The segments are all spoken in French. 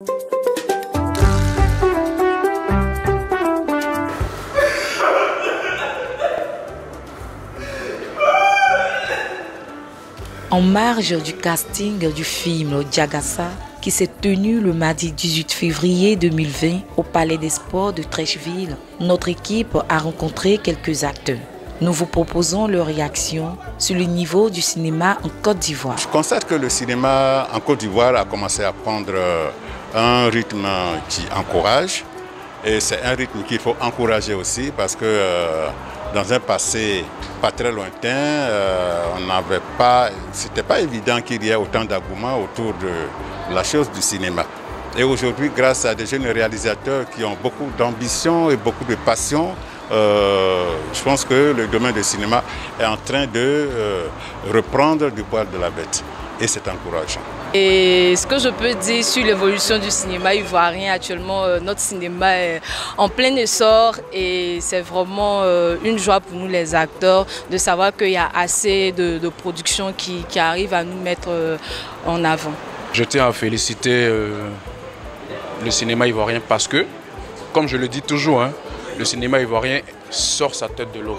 En marge du casting du film Diagassa, qui s'est tenu le mardi 18 février 2020 au Palais des Sports de Treichville, notre équipe a rencontré quelques acteurs. Nous vous proposons leur réaction sur le niveau du cinéma en Côte d'Ivoire. Je constate que le cinéma en Côte d'Ivoire a commencé à prendre un rythme qui encourage. Et c'est un rythme qu'il faut encourager aussi parce que dans un passé pas très lointain, c'était pas évident qu'il y ait autant d'engouement autour de la chose du cinéma. Et aujourd'hui, grâce à des jeunes réalisateurs qui ont beaucoup d'ambition et beaucoup de passion, je pense que le domaine du cinéma est en train de reprendre du poil de la bête. Et c'est encourageant. Et ce que je peux dire sur l'évolution du cinéma ivoirien actuellement, notre cinéma est en plein essor et c'est vraiment une joie pour nous les acteurs de savoir qu'il y a assez de productions qui arrivent à nous mettre en avant. Je tiens à féliciter le cinéma ivoirien parce que, comme je le dis toujours, le cinéma ivoirien sort sa tête de l'eau.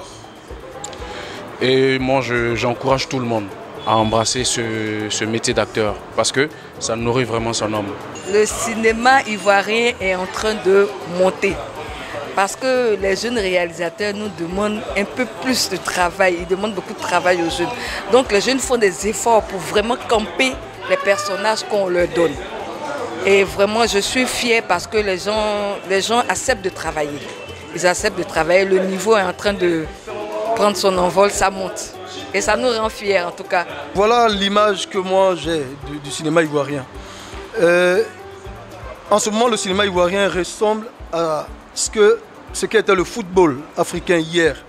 Et moi, j'encourage tout le monde à embrasser ce métier d'acteur parce que ça nourrit vraiment son homme. Le cinéma ivoirien est en train de monter parce que les jeunes réalisateurs nous demandent un peu plus de travail, ils demandent beaucoup de travail aux jeunes. Donc les jeunes font des efforts pour vraiment camper les personnages qu'on leur donne. Et vraiment je suis fière parce que les gens acceptent de travailler. Ils acceptent de travailler, le niveau est en train de prendre son envol, ça monte. Et ça nous rend fiers en tout cas. Voilà l'image que moi j'ai du cinéma ivoirien. En ce moment, le cinéma ivoirien ressemble à ce qu'était le football africain hier.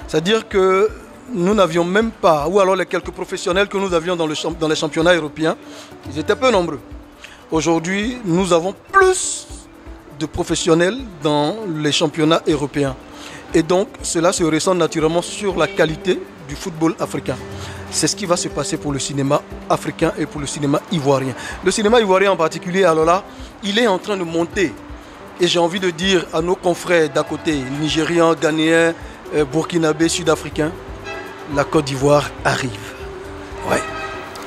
C'est-à-dire que nous n'avions même pas, ou alors les quelques professionnels que nous avions dans les championnats européens, ils étaient peu nombreux. Aujourd'hui, nous avons plus de professionnels dans les championnats européens. Et donc, cela se ressent naturellement sur la qualité du football africain. C'est ce qui va se passer pour le cinéma africain et pour le cinéma ivoirien. Le cinéma ivoirien en particulier, alors là, il est en train de monter. Et j'ai envie de dire à nos confrères d'à côté, Nigérians, Ghanéens, Burkinabés, Sud-Africains, la Côte d'Ivoire arrive. Ouais.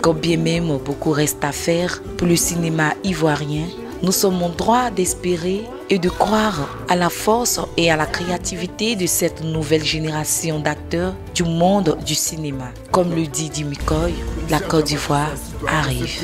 Quand bien même beaucoup reste à faire pour le cinéma ivoirien, nous sommes en droit d'espérer et de croire à la force et à la créativité de cette nouvelle génération d'acteurs du monde du cinéma. Comme le dit Dimikoy, la Côte d'Ivoire arrive.